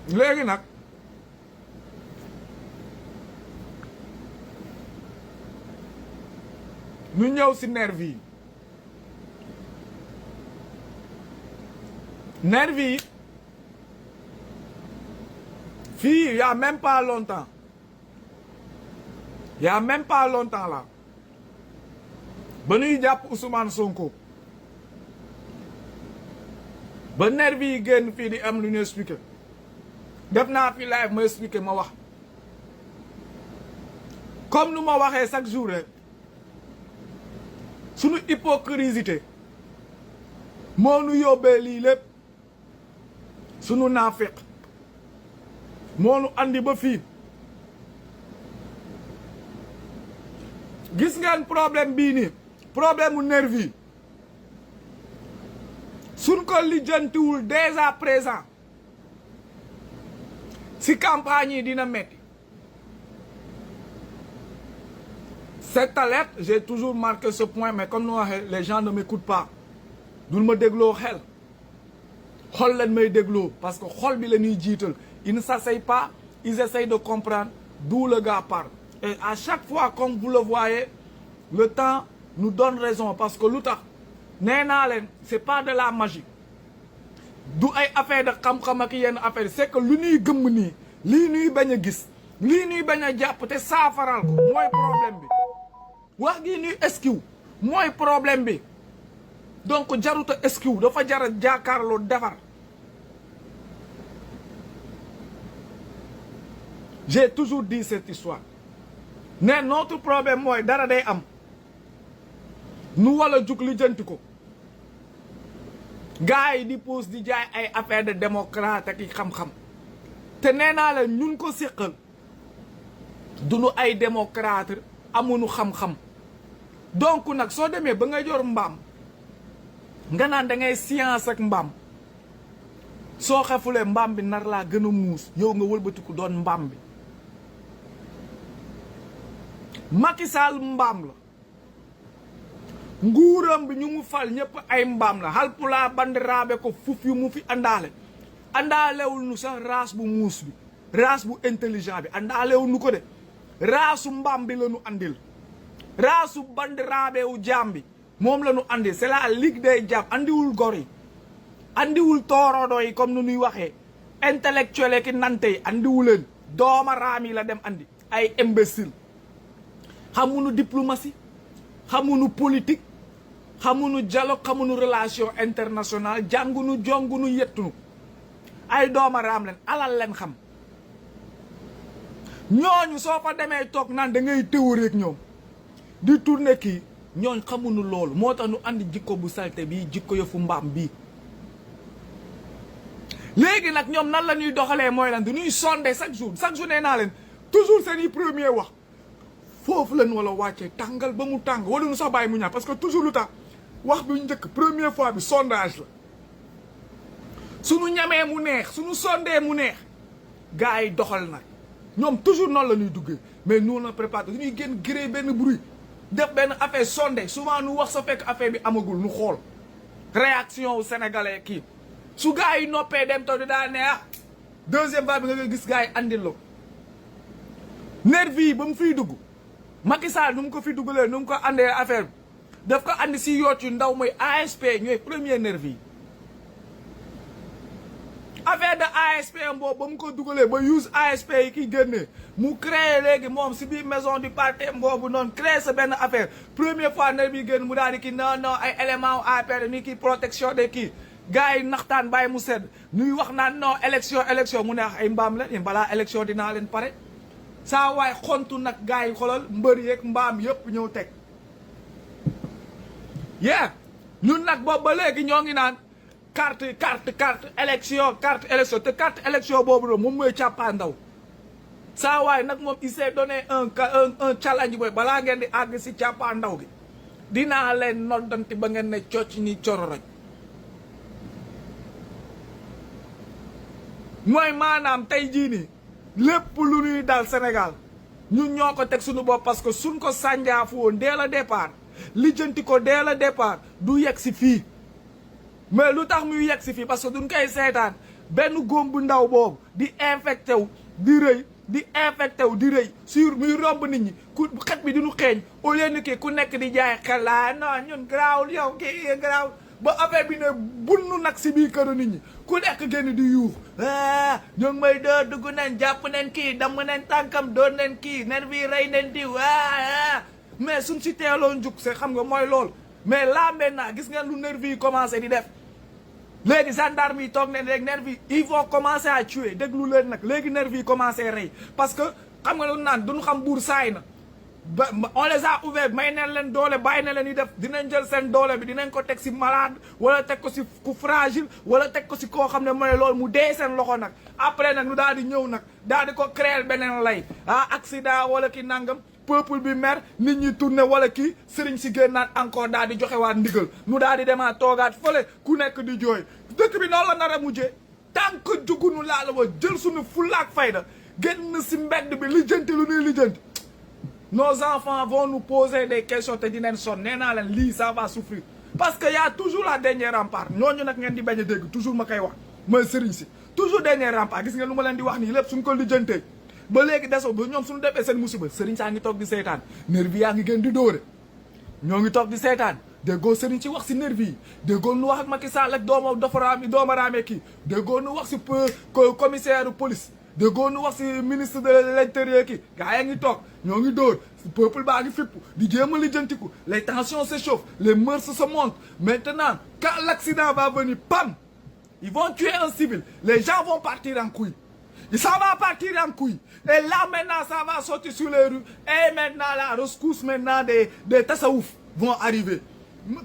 léegi nag ñu ñëw si nervi yi nervi yi fii y a même pas longtemps là ba ñuy jàpp Ousmane Sonko ba nervi yi génn fii di am lu ñu expliqué def naa fi live ma expliqué ma wax comme nu ma waxee chaque jour rek suñu hypocrisie moo nu yóbbee lii lépp suñu naafiq moo nu andi ba fii gis ngeen problème bii nii problème mu nervi suñ ko lijjantiwul dès à présent si campagne yi dina metti cette alerte j'ai toujours marqué ce point mais comme nu waxee les gens ne m'écoutent pas dul ma dégloo xel xol leen may dégloo parce que xol bi la ñuy jiital ils ne s'asseyent pas ils essayent de comprendre d'où le gars parle et à chaque fois comme vous le voyez le temps nous donne raison parce que lu tax nee naa leen c'est pas de la magie du ay affaire de xam-xam ak yenn affaire c'est que lu ñuy gëmm nii lii ñuy bañ a gis lii ñuy bañ a jàpp te saafaral ko mooy problème bi wax gi ñuy esquive mooy problème bi donc jaruta esquive dafa jara jàkkaarloo defar j'ai toujours dit cette histoire ne notre problème mooy dara day am nu wala jug li jënti ko gars yi di pousse di jaay ay affaire de démocrate ak i xam-xam te nee naa la ñun ko séqal duñu ay démocrate amuñu xam-xam donc nag soo demee ba nga yor mbaam nga naan da ngay science ak mbaam soo xefulee mbaam bi nar laa gën a muus yow nga wëlbatiku doon mbaam bi Macky Sall mbaam la nguuram bi ñu mu fal ñëpp ay mbaam la Halpulaar bandiraaɓe ko fuf yu mu fi andaalewul nu sax race bu muus bi race bu intelligent bi andaalewul nu ko de race mbaam bi la nu andil race bandiraaɓe wu jaam bi moom la nu andil c'est la ligue des jaam andiwul gor yi andiwul toorodo yi comme nu nuy waxee intellectuel ki nante yi andiwu leen dooma raam yi la dem andi ay imbécile xamuñu diplomatie xamuñu politique xamuñu dialogue xamuñu relation internationale jàngunu jongunu yettunu ay dooma raam leen alal leen xam ñooñu soo fa demee toog naan da ngay théorie ak ñoom di tourner kii ñooñ xamuñu loolu moo tax nu andi jikko bu salte bii jikko yëfu mbaam bii léegi nag ñoom nan la ñuy doxalee mooy lan du ñuy sondé chaque jour nee naa leen toujours seen i premier wax foofu leen wala wàccee tàngal ba mu tàng wala nu sax bàyyi mu ñaar parce que toujours lu tax wax bi njëkk première fois bi sondage la suñu ñamee mu neex suñu sondee mu neex gars yi doxal nag ñoom toujours noonu la ñuy duggee mais nous on prépare dañuy génn gré benn bruit def benn affaire sondé souvent nu wax sa fekk affaire bi amagul nu xool réaction wu sénégalais kii su gars yi noppee dem taw di daa ne deuxième fois bi nga gis gars yi andil la nervi yi ba mu fiy dugg Macky Sall nu mu ko fi dugalee nu mu ko andee affaire bi daf ko andi si yoot yu ndaw mooy ASP ñooy premier nervi yi affaire de ASP boobu ba mu ko dugalee ba use ASP yi ki génnee mu créé léegi moom si biir maison du parti boobu noonu créé sa benn affaire première fois nervi yi génn mu daal di kii non ay élément wu APR ni kii protection de kii gars yi naxtaan bàyyi mu sedd ñuy wax naan non élection mu ne ay mbaam la balaa élection dinaa leen pare saa waay xontu nag gars yi xoolal mbër yeeg mbaam yëpp ñëw teg ñun nag boobu ba léegi ñoo ngi naan carte élection te carte élection boobu noonu moom mooy càppaa ndaw saa waay nag moom il s'est donné un challenge booy balaa ngeen di àgg si càppaa ndaw gi dinaa leen noddanti ba ngeen ne cocc ni cororoj mooy maanaam tey jii nii lépp lu ñuy dal Sénégal ñun ñoo ko teg suñu bopp parce que suñ ko sànjaafu woon dès le départ lijjanti ko dès le départ du yegg si fii mais lu tax muy yegg si fii parce que duñ koy seetaan benn góom bu ndaw boobu di infecté wu di rëy di infecté wu di rëy sur muy romb nit ñi ku xet bi di ñu xeeñ au lieu ni ku nekk di jaay xel laa non ñun garaawul yow kii garaawul ba affaire bi ne bunnu nag si biir këru nit ñi ku nekk génn di yuux ñoo ngi may doo dugg nañ jàpp nañ kii damm nañ tànkam doon nañ kii nen bii rey nañ diw mais suñ si teeloon jug c'est xam nga mooy lool mais là maintenant gis ngeen lu nervi yi commencé di def léegi gendarme yi toog nañ rek nervi yi ils vont commencer à tuer déglu leen nag léegi nervi yi commencé rey parce que xam nga lu naan duñu xam buur saay na ba on les a ouvert may neen leen doole bàyyi na leen yi def dinañ jël seen doole bi dinañ ko teg si malade wala teg ko si ku fragile wala teg ko si koo xam ne mooy loolu mu dee seen loxo nag après nag nu daal di ñëw nag daal di ko créer beneen lay accident wala ki nangam peuple bi mer nit ñi tourné wala kii sëriñ si génnaat encore daal di joxe waat ndigal nu daal di demaat toogaat fële ku nekk di jooy dëkk bi noonu la nar a mujjee tant que jugunu laa la wa jël suñu fullaak fayda génn si mbedd bi lijjanti lu ñuy lijjanti nos enfants vont nous poser des questions te dinañ sonn nee naa leen lii ça va souffrir parce que y a toujours la dernière rempart ñooñu nag ngeen di bañ a dégg toujours ma koy wax mooy sëriñ si toujours dernière rempart gis ngeen lu ma leen di wax nii lépp suñ ko lijjantee ba léegi desoo ba ñoom suñu defee seen musiba sëriñ saa ngi toog di seetaan nervi yaa ngi gën di dóore ñoo ngi toog di seetaan déggoo sëriñ ci wax si nervi yi déggoo nu wax ak Macky Sall ak doomaraame kii déggoo nu wax si commissaire police déggoo nu wax si ministre de l'intérieur kii gaa yaa ngi toog ñoo ngi dóor peuple baa ngi fipp di jéem a lijjantiku les tensions s'échauffent les mœurs se montent maintenant quand l'accident va venir pam ils vont tuer un civil les gens vont partir en couille ça va partir en couille et là maintenant ça va sortir sur les rues et maintenant la rescousse maintenant des tassaouf vont arriver.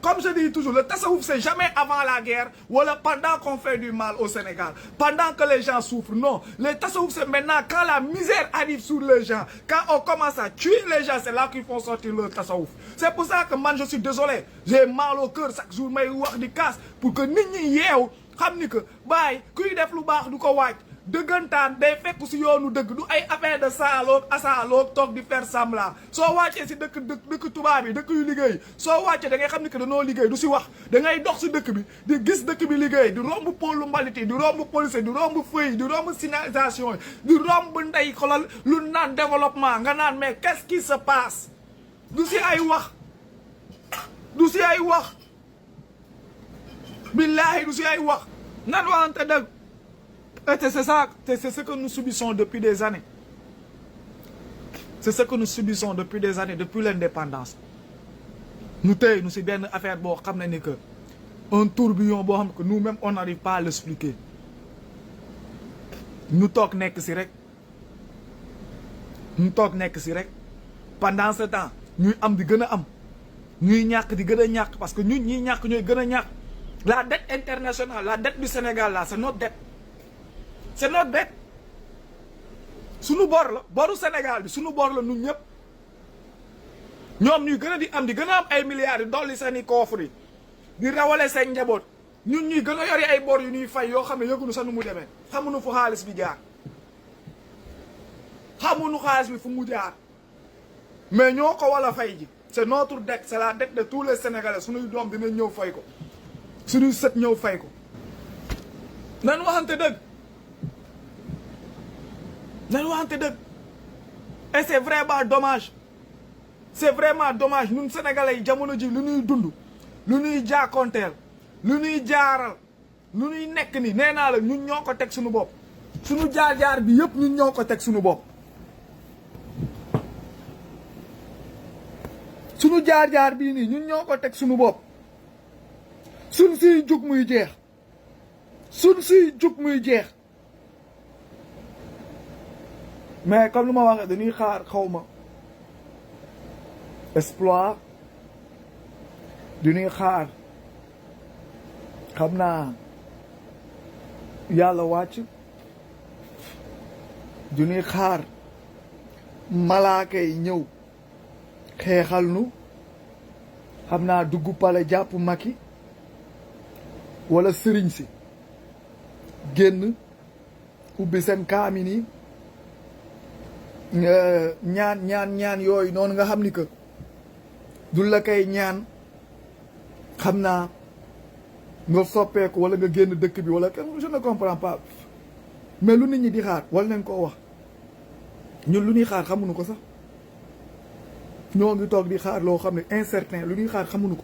Comme je dis toujours, le tassaouf c'est jamais avant la guerre ou pendant qu'on fait du mal au Sénégal, pendant que les gens souffrent. Non, le tassaouf c'est maintenant quand la misère arrive sur les gens, quand on commence à tuer les gens, c'est là qu'ils font sortir le tassaouf. C'est pour ça que moi je suis désolé, j'ai mal au cœur chaque jour may wax di casse pour que nit ñi yeew xam ni que bàyyi kuy def lu baax du ko waaj dëggantaan day fekk si yoonu dëgg du ay affaire de saaloog asaaloog toog di faire semblant soo wàccee si dëkk tubaab yi dëkk yu liggéey soo wàccee da ngay xam ni que danoo liggéey du si wax da ngay dox si dëkk bi di gis dëkk bi liggéey di romb pôlu mbalit yi di romb police di romb feu yi di romb signalisation yi di romb ndey xolal lu naan développement nga naan mais qu'est-ce qui se passe du si ay wax du si ay wax billahi du si ay wax nan waxante dëgg. Et c'est ça, c'est ce que nous subissons depuis des années. C'est ce que nous subissons depuis des années, depuis l'indépendance. Nous sommes bien une affaire un tourbillon que nous-mêmes on n'arrive pas à l'expliquer. Nous sommes pendant ce temps, nous sommes parce que nous sommes la dette internationale, la dette du Sénégal là, c'est notre dette. C'est notre dette. Sunu bor la boru Sénégal bi sunu bor la ñun ñëpp ñoom ñuy gën a di am ay milliards di dolli seen i coffre yi di rawale seen njaboot ñun ñuy gën a yori ay bor yu ñuy fay yoo xam ne yëgunu sa nu mu demee xamuñu fu xaalis bi jaar xamuñu xaalis bi fu mu jaar mais ñoo ko wala fay ji c'est notre dette c'est la dette de tous les Sénégalais suñuy doom dinañ ñëw fay ko suñuy sët ñëw fay ko nan waxante dëgg et c'est vraiment dommage ñun sénégalais yi jamono ji lu ñuy dund lu ñuy jaakonteel lu ñuy jaaral lu ñuy nekk ni nee naa la ñun ñoo ko teg suñu bopp suñu jaar-jaar bi yëpp ñun ñoo ko teg suñu bopp suñu jaar-jaar bii nii ñun ñoo ko teg suñu bopp suñ siy jug muy jeex mais comme lu ma waxee dañuy xaar xawma exploit dañuy xaar xam naa yàlla wàcc dañuy xaar malaaka yi ñëw xeexal nu xam naa dugg pale jàpp Macky wala sëriñ si génn ubbi seen kaamin yi ñaan yooyu noonu nga xam ni que du la koy ñaan xam naa nga soppeeku wala nga génn dëkk bi wala je ne comprends pas mais lu nit ñi di xaar wal nañ koo wax ñun lu ñuy xaar xamuñu ko sax ñoo ngi toog di xaar loo xam ne incertain lu ñuy xaar xamuñu ko